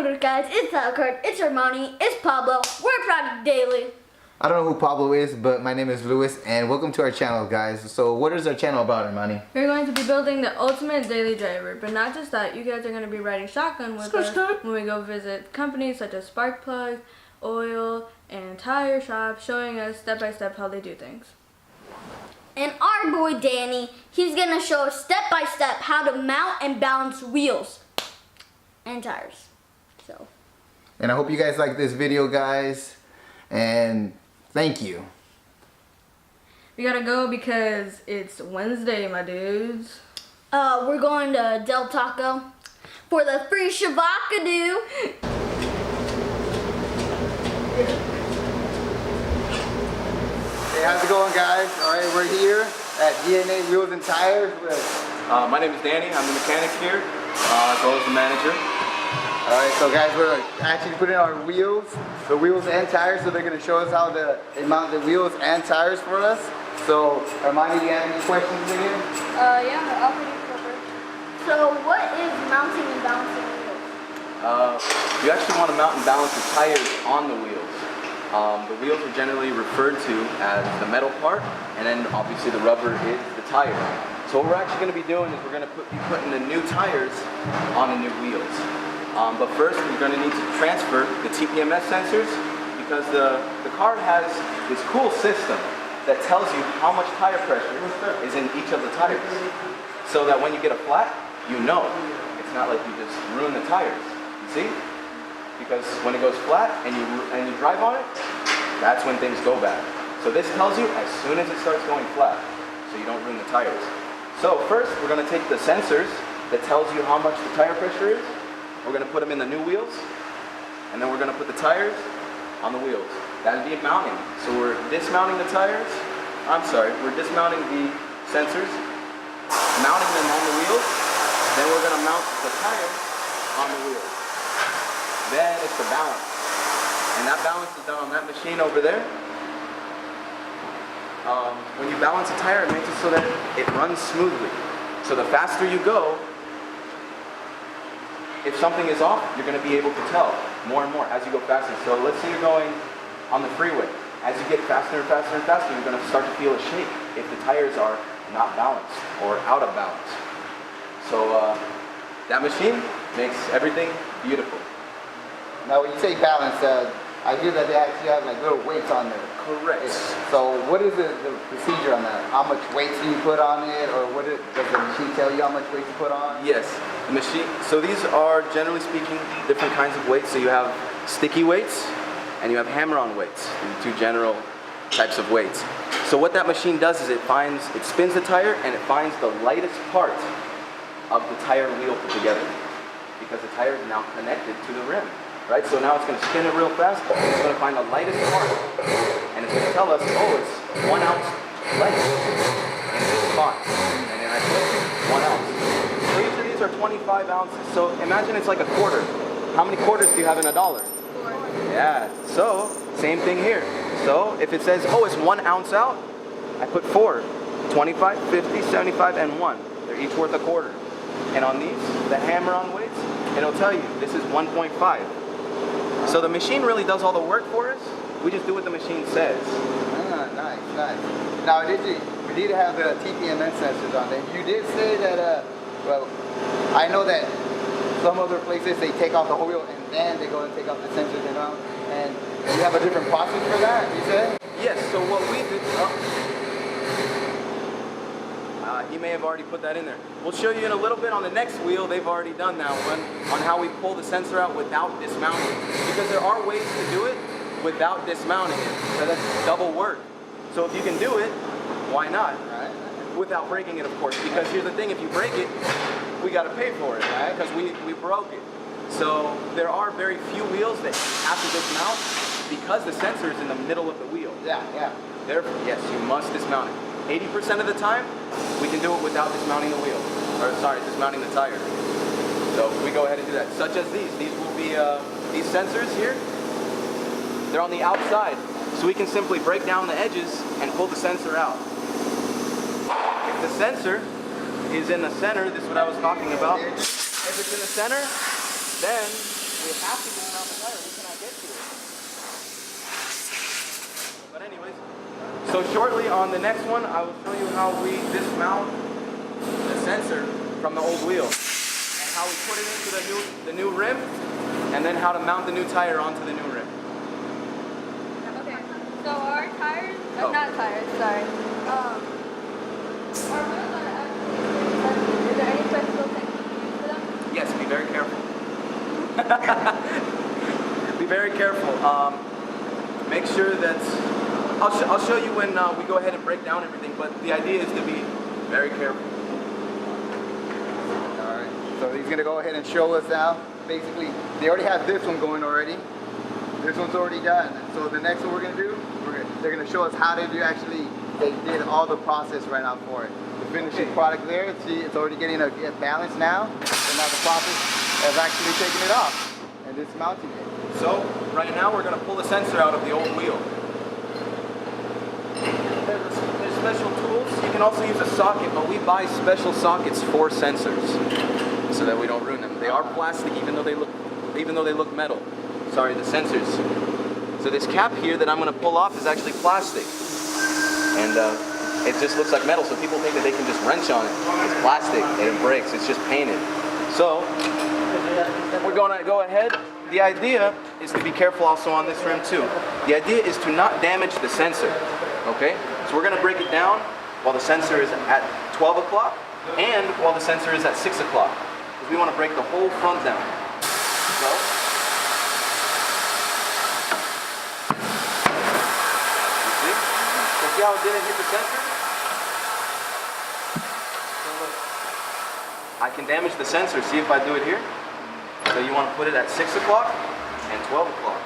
Hooters, guys. It's Alcard. It's Armani. It's Pablo. We're Product Daily. I don't know who Pablo is, but my name is Luis, and welcome to our channel, guys. So what is our channel about, Armani? We're going to be building the ultimate daily driver, but not just that. You guys are going to be riding shotgun with us when we go visit companies such as spark plugs, oil, and tire shops, showing us step by step how they do things. And our boy Danny, he's going to show us step by step how to mount and balance wheels and tires. And I hope you guys like this video, guys, and thank you. We gotta go because it's Wednesday, my dudes. We're going to Del Taco for the free shavakadoo. Hey, how's it going, guys? All right, we're here at DNA Wheels and Tires with... My name is Danny. I'm the mechanic here, as well as the manager. All right, so guys, we're actually putting our wheels, the wheels and tires, so they're going to show us how they mount the wheels and tires for us. So, Armani, do you have any questions again? Yeah, I'll read it over. So, what is mounting and balancing wheels? You actually want to mount and balance the tires on the wheels. The wheels are generally referred to as the metal part, and then obviously the rubber is the tire. So what we're actually going to be doing is we're going to be putting the new tires on the new wheels. But first, we're going to need to transfer the TPMS sensors because the car has this cool system that tells you how much tire pressure is in each of the tires. So that when you get a flat, you know. It's not like you just ruin the tires. You see? Because when it goes flat and you drive on it, that's when things go bad. So this tells you as soon as it starts going flat, so you don't ruin the tires. So first, we're going to take the sensors that tells you how much the tire pressure is. We're going to put them in the new wheels, and then we're going to put the tires on the wheels. That would be mounting. So we're dismounting the tires. We're dismounting the sensors, mounting them on the wheels. Then we're going to mount the tires on the wheels. Then it's the balance. And that balance is done on that machine over there. When you balance a tire, it makes it so that it runs smoothly. So the faster you go, if something is off, you're going to be able to tell more and more as you go faster. So let's say you're going on the freeway. As you get faster and faster and faster, you're going to start to feel a shake if the tires are not balanced or out of balance. So that machine makes everything beautiful. Now, when you say balance, I hear that they actually have like little weights on there. Correct. So what is the procedure on that? How much weight do you put on it, or does the machine tell you how much weight to put on? Yes, the machine. So these are, generally speaking, different kinds of weights. So you have sticky weights and you have hammer-on weights. These are two general types of weights. So what that machine does is it spins the tire and it finds the lightest part of the tire wheel put together, because the tire is now connected to the rim. Right, so now it's going to spin it real fast. It's going to find the lightest part, and it's going to tell us, oh, it's 1 ounce light in this spot, and then I put 1 ounce. So each of these are 25 ounces. So imagine it's like a quarter. How many quarters do you have in $1? 4. Yeah. So same thing here. So if it says, oh, it's 1 ounce out, I put 4. 25, 50, 75, and 1. They're each worth a quarter. And on these, the hammer-on weights, it'll tell you this is 1.5. So the machine really does all the work for us. We just do what the machine says. Ah, nice. Now, we did have the TPMS sensors on there. You did say that, well, I know that some other places, they take off the whole wheel and then they go and take off the sensors and mount. And you have a different process for that, you said? Yes, so what we do... he may have already put that in there. We'll show you in a little bit on the next wheel. They've already done that one on how we pull the sensor out without dismounting, because there are ways to do it without dismounting it. So that's double work. So if you can do it, why not? Right. Without breaking it, of course, because here's the thing, if you break it, we got to pay for it, right? Because we broke it. So there are very few wheels that have to dismount because the sensor is in the middle of the wheel. Yeah. Therefore, yes, you must dismount it. 80% of the time, we can do it without dismounting the wheel. Dismounting the tire. So we go ahead and do that. Such as these. These will be, these sensors here, they're on the outside. So we can simply break down the edges and pull the sensor out. If the sensor is in the center, this is what I was talking about. If it's in the center, then we have to dismount the tire. We cannot get to it. But anyways, so shortly on the next one, I will show you how we dismount the sensor from the old wheel, and how we put it into the new rim, and then how to mount the new tire onto the new rim. Okay, so our tires, Oh. not tires, sorry. Our wheels are actually, is there any special technique you use for them? Yes, be very careful. Be very careful. Make sure that I'll show you when we go ahead and break down everything. But the idea is to be very careful. All right. So he's gonna go ahead and show us now. Basically, they already have this one going already. This one's already done. So the next one we're gonna do, they're gonna show us how they do actually. They did all the process right now for it. The finishing product there. See, it's already getting a balance now. And now the process of actually taking it off and dismounting it. So right now we're going to pull the sensor out of the old wheel. There's special tools. You can also use a socket, but we buy special sockets for sensors so that we don't ruin them. They are plastic, even though they look metal. Sorry, the sensors. So this cap here that I'm going to pull off is actually plastic, and it just looks like metal. So people think that they can just wrench on it. It's plastic and it breaks. It's just painted. So we're going to go ahead. The idea is to be careful also on this rim too. The idea is to not damage the sensor, okay? So we're gonna break it down while the sensor is at 12 o'clock and while the sensor is at 6 o'clock. Because we wanna break the whole front down. So, you see? So see how it didn't hit the sensor? So look, I can damage the sensor. See if I do it here? So you want to put it at 6 o'clock and 12 o'clock.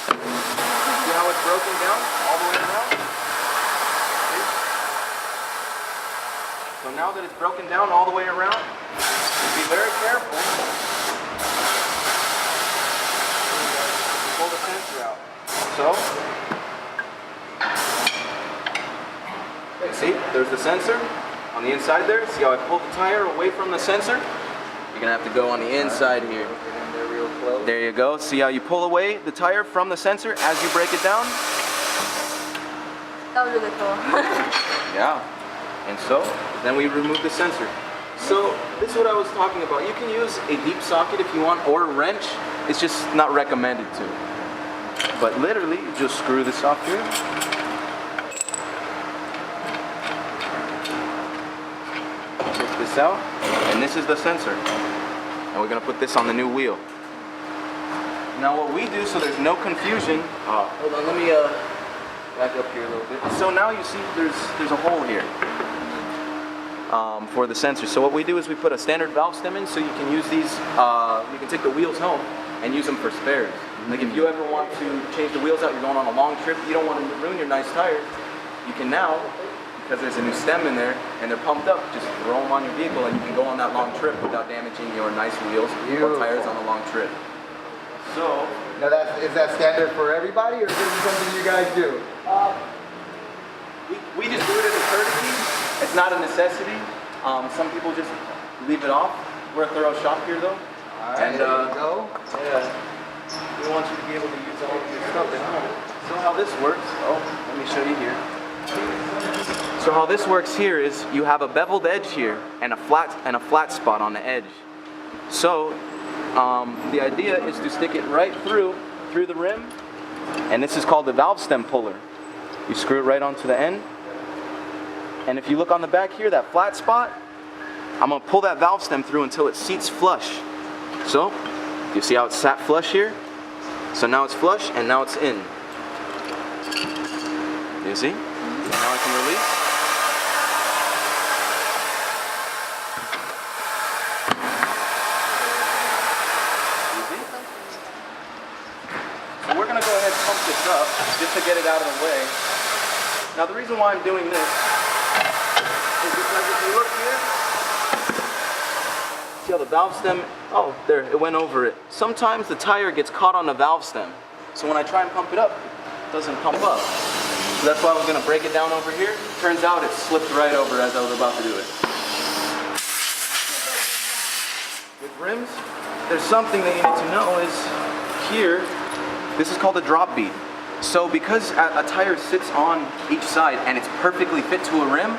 See how it's broken down all the way around? See? So now that it's broken down all the way around, be very careful to pull the sensor out. So, see, there's the sensor. On the inside there, see how I pulled the tire away from the sensor? You're gonna have to go on the inside here. There you go. See how you pull away the tire from the sensor as you break it down? That was really cool. Yeah. And so, then we remove the sensor. So, this is what I was talking about. You can use a deep socket if you want, or a wrench. It's just not recommended to. But literally, you just screw this off here. Out, and this is the sensor, and we're going to put this on the new wheel. Now what we do, so there's no confusion, hold on, let me back up here a little bit. So now you see there's a hole here for the sensor. So what we do is we put a standard valve stem in, so you can use these, you can take the wheels home and use them for spares. Like if you ever want to change the wheels out, you're going on a long trip, you don't want to ruin your nice tires, you can now, because there's a new stem in there and they're pumped up, just throw them on your vehicle and you can go on that long trip without damaging your nice wheels or tires on a long trip. So, now is that standard for everybody, or is this something you guys do? we just do it as a courtesy. It's not a necessity. Some people just leave it off. We're a thorough shop here though. Alright, there you go. Yeah. We want you to be able to use all of your stuff at home. So how this works, let me show you here. So how this works here is you have a beveled edge here and a flat spot on the edge. So the idea is to stick it right through the rim, and this is called the valve stem puller. You screw it right onto the end, and if you look on the back here, that flat spot, I'm going to pull that valve stem through until it seats flush. So you see how it's sat flush here? So now it's flush and now it's in. You see? Now I can release. Easy. So we're going to go ahead and pump this up just to get it out of the way. Now the reason why I'm doing this is because if you look here, see how the valve stem, there, it went over it. Sometimes the tire gets caught on the valve stem. So when I try and pump it up, it doesn't pump up. So that's why I was going to break it down over here. Turns out it slipped right over as I was about to do it. with rims, there's something that you need to know is here, this is called a drop bead. So because a tire sits on each side and it's perfectly fit to a rim,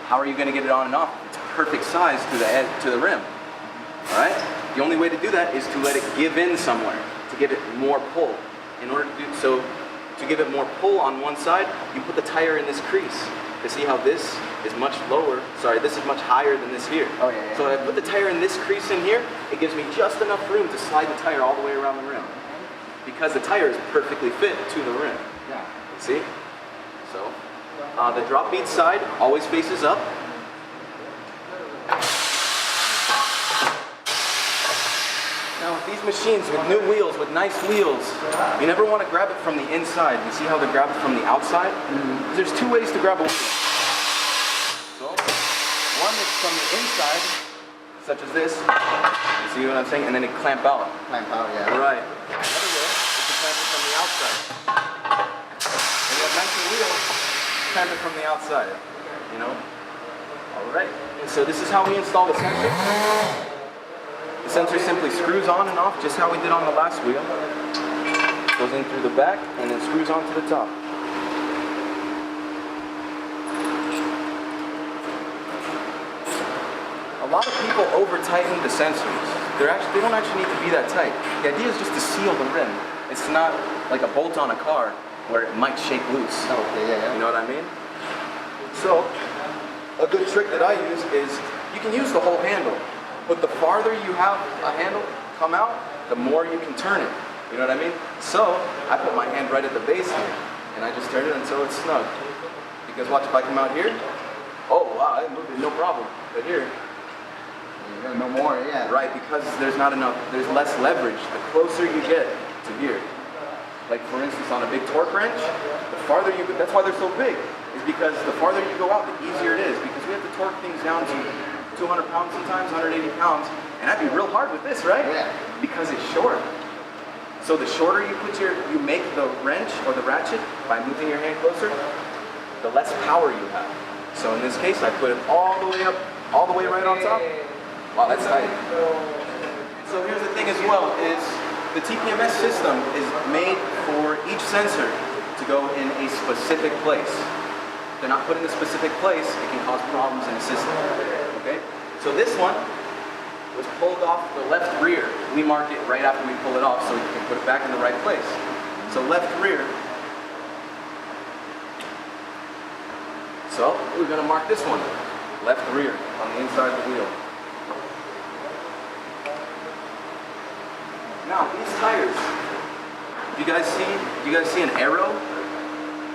how are you going to get it on and off? It's perfect size to the edge, to the rim. All right? The only way to do that is to let it give in somewhere, to give it more pull. In order to do so, to give it more pull on one side, you put the tire in this crease. To see how this is much lower, sorry, this is much higher than this here. Oh, yeah. So if I put the tire in this crease in here, it gives me just enough room to slide the tire all the way around the rim. Because the tire is perfectly fit to the rim. Yeah. See? So, the drop bead side always faces up. Now with these machines, with new wheels, with nice wheels, you never want to grab it from the inside. You see how they grab it from the outside? Mm-hmm. There's two ways to grab a wheel. So, one is from the inside, such as this. You see what I'm saying? And then it clamp out. Clamp out, yeah. Right. Another way is to clamp it from the outside. And you have nice wheels, clamp it from the outside. You know? Alright. And so this is how we install the sensor. The sensor simply screws on and off just how we did on the last wheel. Goes in through the back and then screws on to the top. A lot of people over tighten the sensors. They don't actually need to be that tight. The idea is just to seal the rim. It's not like a bolt on a car where it might shake loose. Okay, yeah. You know what I mean? So, a good trick that I use is you can use the whole handle, but the farther you have a handle come out, the more you can turn it. You know what I mean? So, I put my hand right at the base here, and I just turn it until it's snug. Because watch, if I come out here, oh wow, I moved it, no problem. But here, No more, yeah. right, because there's less leverage the closer you get to here. Like for instance, on a big torque wrench, the farther you go, that's why they're so big, is because the farther you go out, the easier it is, because we have to torque things down to 200 pounds sometimes, 180 pounds, and that'd be real hard with this, right? Yeah. Because it's short. So the shorter you make the wrench or the ratchet by moving your hand closer, the less power you have. So in this case, I put it all the way up, all the way right on top. Wow, that's tight. So here's the thing as well, is the TPMS system is made for each sensor to go in a specific place. If they're not put in a specific place, it can cause problems in the system. Okay? So this one was pulled off the left rear. We mark it right after we pull it off so we can put it back in the right place. So left rear. So we're going to mark this one, left rear, on the inside of the wheel. Now these tires, do you guys see an arrow?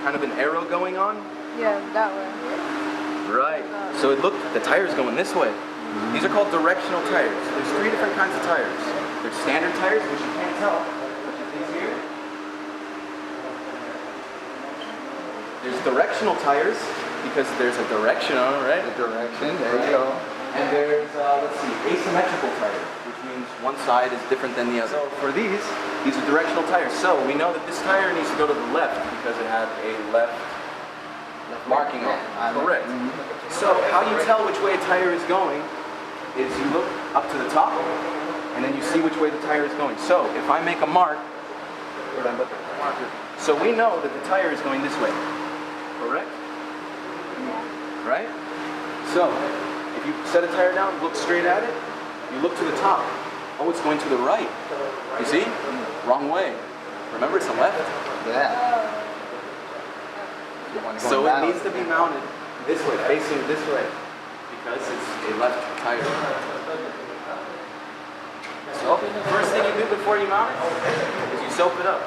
Kind of an arrow going on? Yeah, that way. Right. So the tire's going this way. These are called directional tires. There's 3 different kinds of tires. There's standard tires, which you can't tell, such as these here. There's directional tires, because there's a direction on it, right? The direction, there you go. And there's, let's see, asymmetrical tires, which means one side is different than the other. So for these are directional tires. So we know that this tire needs to go to the left because it had a left marking on it. Correct. So how you tell which way a tire is going is you look up to the top, and then you see which way the tire is going. So if I make a mark, where'd I put the marker? So we know that the tire is going this way. Correct? Right? So if you set a tire down, look straight at it, you look to the top. Oh, it's going to the right. You see? Wrong way. Remember, it's the left. Yeah. So it needs to be mounted this way, facing this way, because it's a left tire. So, first thing you do before you mount it is you soap it up.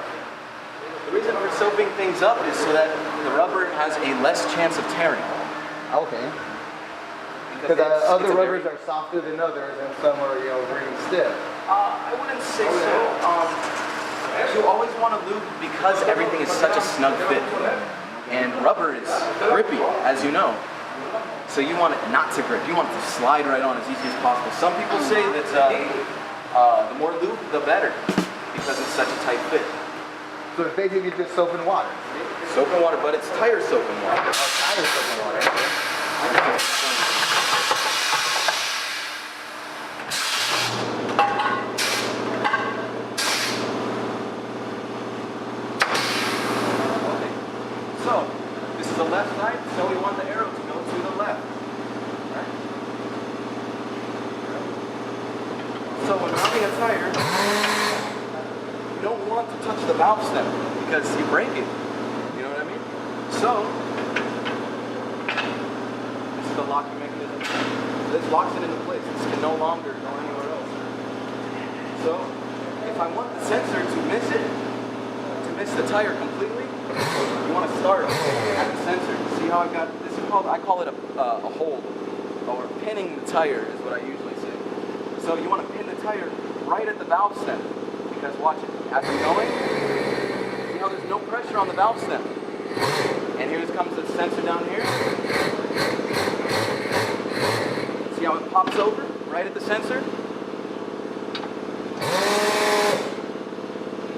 The reason for soaping things up is so that the rubber has a less chance of tearing. Okay. Because other rubbers are softer than others, and some are, really stiff. I wouldn't say so. You always want to lube because everything is such a snug fit. And rubber is grippy, as you know. So you want it not to grip. You want it to slide right on as easy as possible. Some people say that the more lube, the better, because it's such a tight fit. So it's basically just soap and water. Soap and water, but it's tire soap and water. Oh, tire soap and water. So when mounting a tire, you don't want to touch the valve stem because you break it. You know what I mean? So, this is the locking mechanism. This locks it into place. This can no longer go anywhere else. So, if I want the sensor to miss it, to miss the tire completely, you want to start at the sensor. See how I've got, this is called, I call it a hold, or pinning the tire is what I usually say. So you want to pin the tire right at the valve stem, because watch it, as I'm going, see how there's no pressure on the valve stem. And here comes the sensor down here. See how it pops over right at the sensor?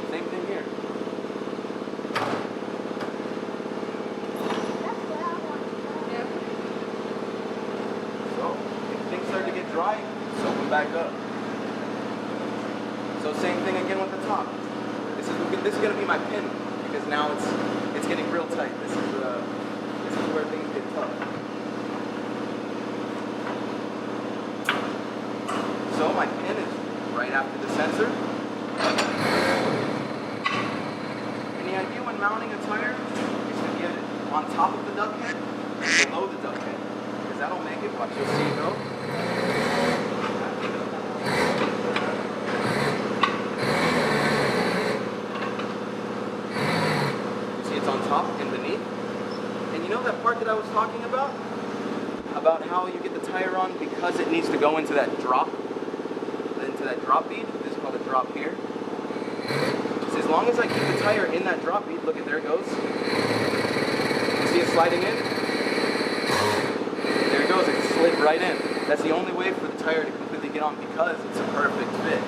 Same thing here. So, if things start to get dry, just open back up. So same thing again with the top. This is going to be my pin, because now it's getting real tight. This is where things get tough. So my pin is right after the sensor. And the idea when mounting a tire is to get it on top of the duck head and below the duck head, because that'll make it, watch, you'll see it go. On top and beneath. And you know that part that I was talking about? About how you get the tire on because it needs to go into that drop bead. This is called a drop here. So as long as I keep the tire in that drop bead, look at, there it goes. You see it sliding in? There it goes, it slid right in. That's the only way for the tire to completely get on, because it's a perfect fit.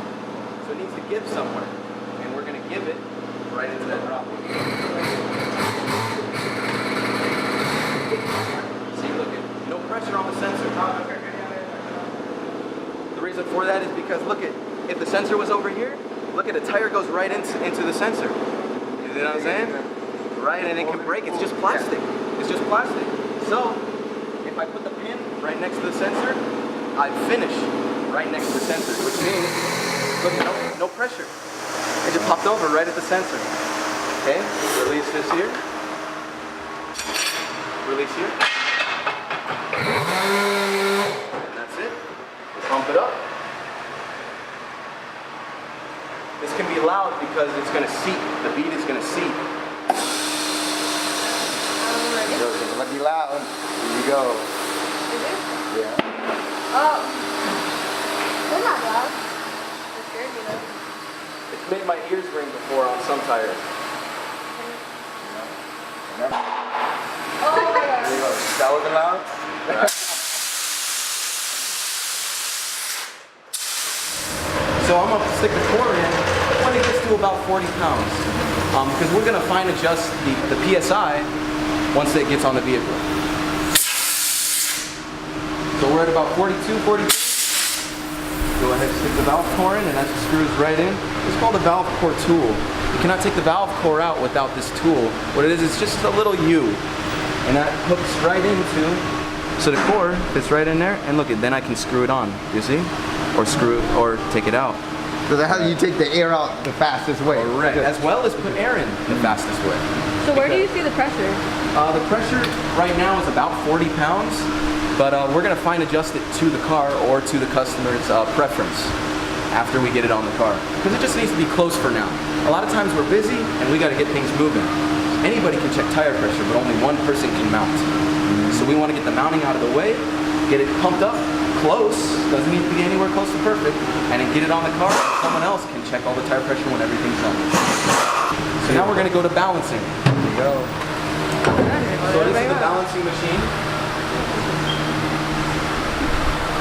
So it needs to give somewhere. And we're going to give it right into that drop bead. See, look, no pressure on the sensor. The reason for that is because, look at, if the sensor was over here, look at, the tire goes right into the sensor. You know what I'm saying? Right, and it can break. It's just plastic. It's just plastic. So, if I put the pin right next to the sensor, I finish right next to the sensor, which means, look, no pressure. It just popped over right at the sensor. Okay, release this here. Release here. And that's it. Pump it up. This can be loud because it's going to seat. The bead is going to seat. It's gonna be loud. Here you go. Is it? Yeah. Oh. They're not loud. It scared me though. It's made my ears ring before on some tires. Yeah. Oh my There god. you go. That wasn't loud? So I'm going to stick the core in when it gets to about 40 pounds. Because we're going to fine adjust the PSI once it gets on the vehicle. So we're at about 42, 43. Go ahead and stick the valve core in, and that screws right in. It's called a valve core tool. You cannot take the valve core out without this tool. What it is, it's just a little U. And that hooks right into, so the core fits right in there, and look, then I can screw it on, you see? Or screw, or take it out. So that's how you take the air out the fastest way. Correct. As well as put air in the fastest way. So where do you see the pressure? The pressure right now is about 40 pounds, but we're going to fine adjust it to the car or to the customer's preference after we get it on the car. Because it just needs to be close for now. A lot of times we're busy and we got to get things moving. Anybody can check tire pressure, but only one person can mount. So we want to get the mounting out of the way, get it pumped up close, doesn't need to be anywhere close to perfect, and then get it on the car. Someone else can check all the tire pressure when everything's on. So now we're going to go to balancing. There you go. So this is the balancing machine.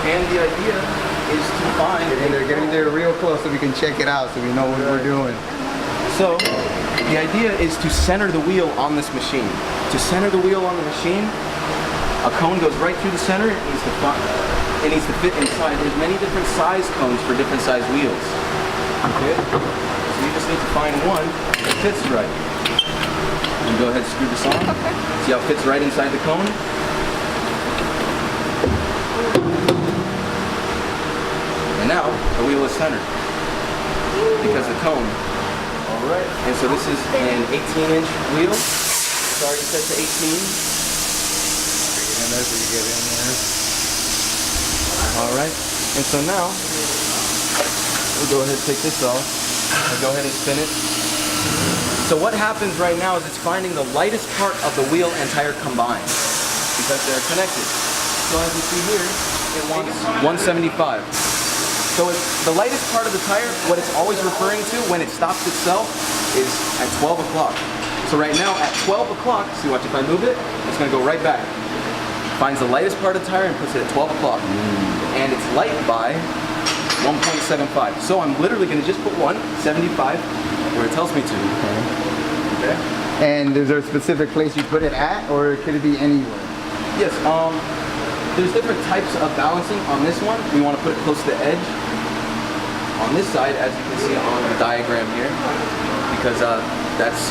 And the idea is to find... Get in there real close so we can check it out so we know what we're doing. So the idea is to center the wheel on this machine. To center the wheel on the machine, a cone goes right through the center. It needs to fit inside. There's many different size cones for different size wheels. Okay? So you just need to find one that fits right. And go ahead and screw this on. Okay. See how it fits right inside the cone? And And now the wheel is centered because the cone. Alright, and so this is an 18-inch wheel. It's already set to 18. And that's where you get in there. Alright, and so now we'll go ahead and take this off. I'll go ahead and spin it. So what happens right now is it's finding the lightest part of the wheel and tire combined because they're connected. So as you see here, it wants 175. So it's the lightest part of the tire, what it's always referring to when it stops itself is at 12 o'clock. So right now at 12 o'clock, see watch if I move it, it's going to go right back. Finds the lightest part of the tire and puts it at 12 o'clock. And it's light by 1.75. So I'm literally going to just put 175 where it tells me to. Okay. And is there a specific place you put it at, or could it be anywhere? Yes, there's different types of balancing. On this one, we want to put it close to the edge. On this side, as you can see on the diagram here, because that's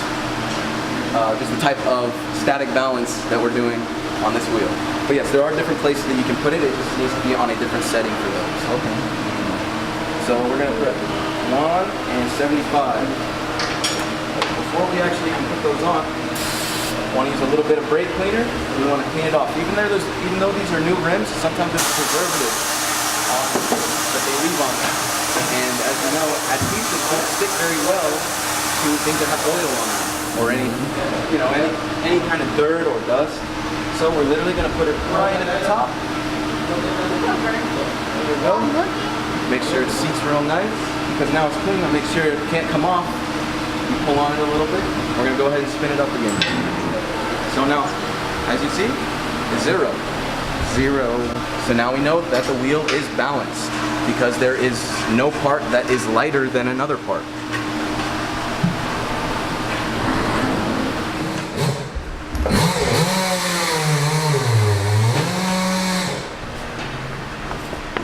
just the type of static balance that we're doing on this wheel. But yes, there are different places that you can put it. It just needs to be on a different setting for those. Okay. So we're going to put 1 and 75. Before we actually even put those on, I want to use a little bit of brake cleaner. We want to clean it off. Even though these are new rims, sometimes there's a preservative that they leave on them. And as you know, adhesives don't stick very well to things that have oil on them or any kind of dirt or dust. So we're literally going to put it right at the top. There we go. Make sure it seats real nice because now it's clean. Make sure it can't come off. You pull on it a little bit. We're going to go ahead and spin it up again. So now, as you see, it's 0. 0. So now we know that the wheel is balanced because there is no part that is lighter than another part.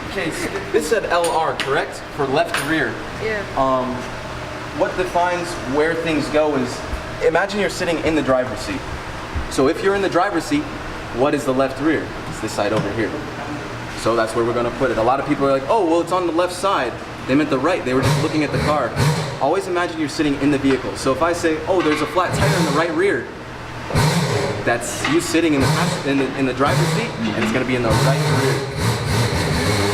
Okay, so this said LR, correct? For left rear. Yeah. What defines where things go is, imagine you're sitting in the driver's seat. So if you're in the driver's seat, what is the left rear? It's this side over here. So that's where we're going to put it. A lot of people are like, oh, well, it's on the left side. They meant the right. They were just looking at the car. Always imagine you're sitting in the vehicle. So if I say, oh, there's a flat tire in the right rear, that's you sitting in the driver's seat, and it's going to be in the right rear.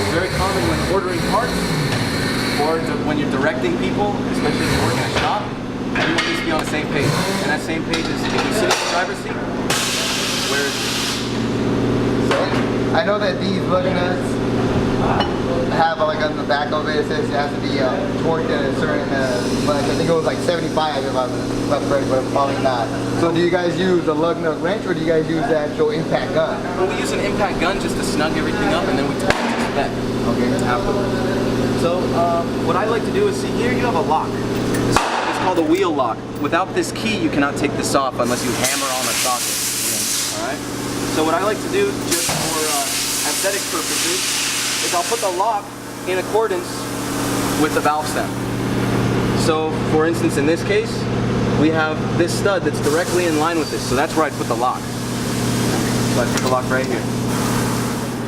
It's very common when ordering parts, or when you're directing people, especially if you're working in a shop, everyone needs to be on the same page. And that same page is if you sit in the driver's seat, where is it? So I know that these lug nuts have like on the back of it, it says it has to be torqued at a certain much. I think it was like 75 if I was right, but probably not. So do you guys use a lug nut wrench, or do you guys use the actual impact gun? Well, we use an impact gun just to snug everything up, and then we torque it to spec. Okay. Afterwards. So what I like to do is, see here you have a lock. It's called a wheel lock. Without this key, you cannot take this off unless you hammer on the socket. Alright? So what I like to do, just for aesthetic purposes, is I'll put the lock in accordance with the valve stem. So for instance, in this case, we have this stud that's directly in line with this. So that's where I'd put the lock. So I put the lock right here.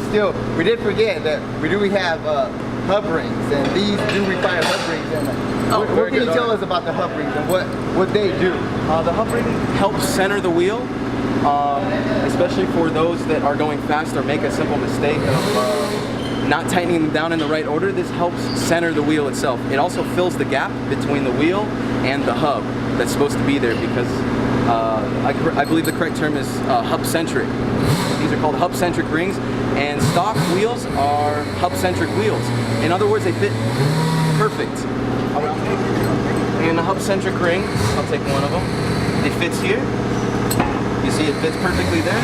Still, we did forget that we do have hub rings, and these do require hub rings. And what can you tell us about the hub rings and what they do? The hub ring helps center the wheel, especially for those that are going fast or make a simple mistake of not tightening them down in the right order. This helps center the wheel itself. It also fills the gap between the wheel and the hub that's supposed to be there, because I believe the correct term is hub-centric. These are called hub-centric rings, and stock wheels are hub-centric wheels. In other words, they fit perfect. In a hub-centric ring, I'll take one of them. It fits here. You see, it fits perfectly there,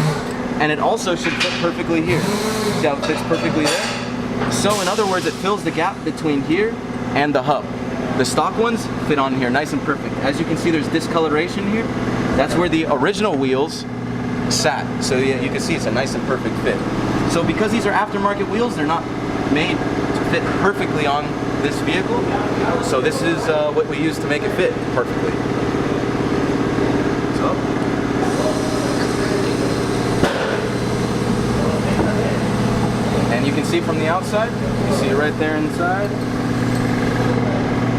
and it also should fit perfectly here. See how it fits perfectly there? So in other words, it fills the gap between here and the hub. The stock ones fit on here nice and perfect. As you can see, there's discoloration here. That's where the original wheels sat. So yeah, you can see it's a nice and perfect fit. So because these are aftermarket wheels, they're not made to fit perfectly on this vehicle. So this is what we use to make it fit perfectly. So. And you can see see from the outside. You see it right there inside.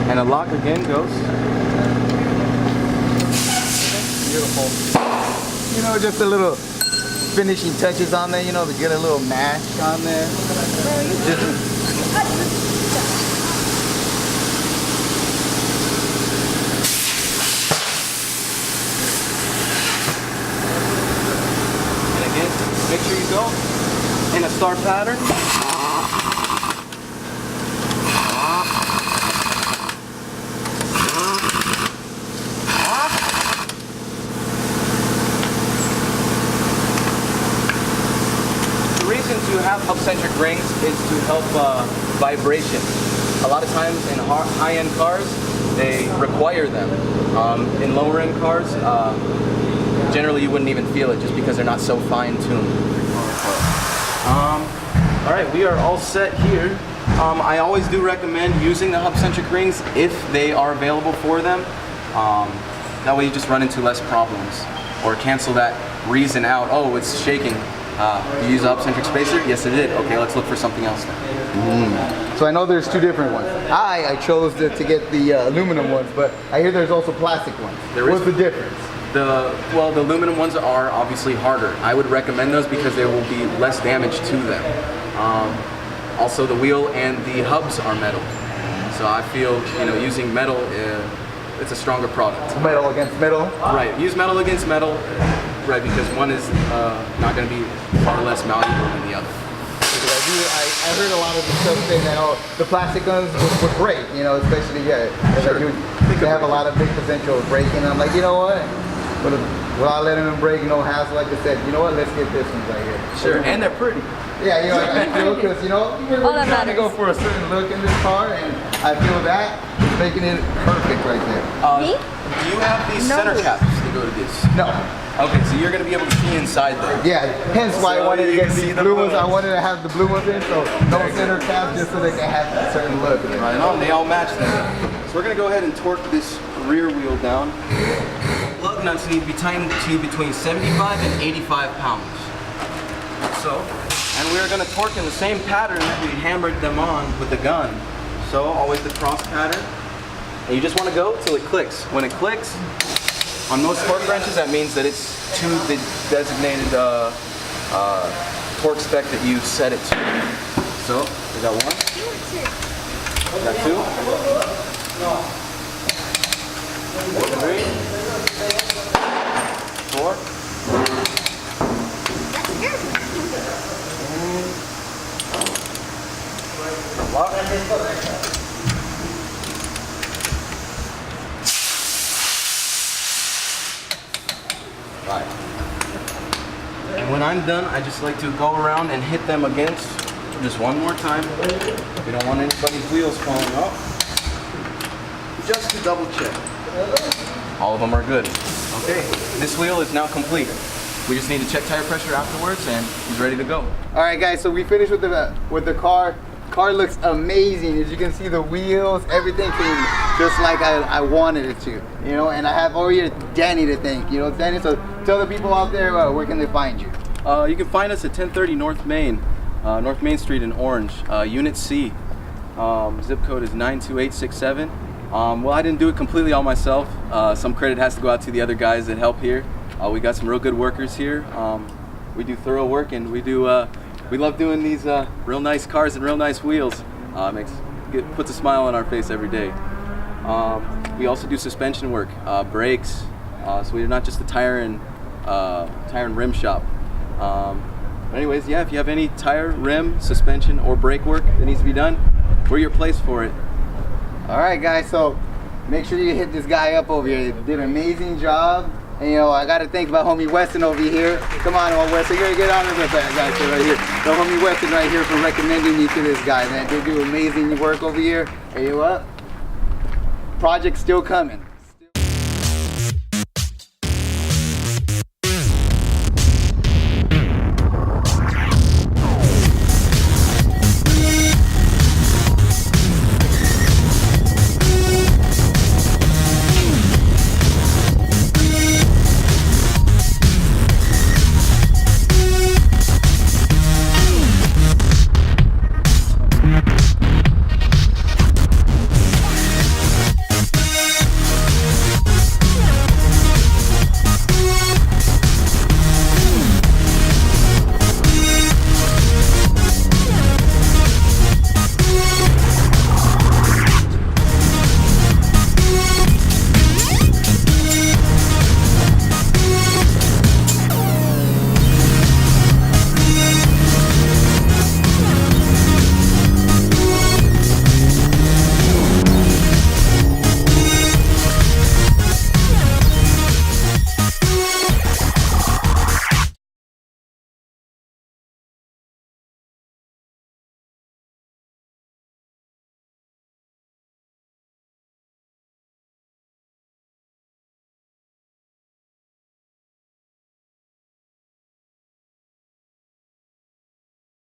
And a lock again goes. Beautiful. You know, just a little finishing touches on there, you know, to get a little mash on there. And again, make sure you go in a star pattern. To have hub-centric rings is to help vibration. A lot of times in high-end cars, they require them. In lower-end cars, generally you wouldn't even feel it just because they're not so fine-tuned. All right, we are all set here. I always do recommend using the hub-centric rings if they are available for them. That way you just run into less problems. Or cancel that reason out, oh, it's shaking. You use a hub-centric spacer? Yes, it did. Okay, let's look for something else then. So I know there's two different ones. I chose to get the aluminum ones, but I hear there's also plastic ones. What's the difference? The aluminum ones are obviously harder. I would recommend those because there will be less damage to them. Also, the wheel and the hubs are metal. So I feel, using metal, it's a stronger product. Metal against metal? Right, use metal against metal. Right, because one is not going to be far less malleable than the other. I heard a lot of the stuff saying that the plastic ones would break, especially they have a lot of big potential of breaking. I'm like, you know what? Without letting them break, no hassle. Like I said, you know what? Let's get this one right here. Sure, and they're pretty. Yeah, I feel because we're trying to go for a certain look in this car, and I feel that is making it perfect right there. Me? Do you have these center caps to go to this? No. Okay, so you're going to be able to see inside there. Yeah, hence why I wanted to get these blue ones. I wanted to have the blue ones in, so no center caps, just so they can have a certain look. Right on, they all match them. So we're going to go ahead and torque this rear wheel down. Lug nuts need to be tightened to between 75 and 85 pounds. So, and we're going to torque in the same pattern that we hammered them on with the gun. So, always the cross pattern. And you just want to go till it clicks. When it clicks, on most torque wrenches, that means that it's to the designated torque spec that you set it to. So, we got one. We got two. 3. 4. Lock. Right. And when I'm done, I just like to go around and hit them against just one more time. We don't want anybody's wheels falling off. Just to double check. All of them are good. Okay, this wheel is now complete. We just need to check tire pressure afterwards and he's ready to go. All right, guys, so we finished with the car. Car looks amazing. As you can see, the wheels, everything came just like I wanted it to, and I have over here Danny to thank, Danny, so tell the people out there, where can they find you? You can find us at 1030 North Main Street in Orange, Unit C. Zip code is 92867. Well, I didn't do it completely all myself. Some credit has to go out to the other guys that help here. We got some real good workers here. We do thorough work, and we love doing these real nice cars and real nice wheels. Puts a smile on our face every day. We also do suspension work, brakes. So we're not just a tire and rim shop. Anyways, yeah, if you have any tire, rim, suspension, or brake work that needs to be done, we're your place for it. All right, guys, so make sure you hit this guy up over here. He did an amazing job. And I got to thank my homie Weston over here. Come on, Weston, you're going to get on with that guy right here. The homie Weston right here for recommending me to this guy, man. They do amazing work over here. And you know what? Project's still coming.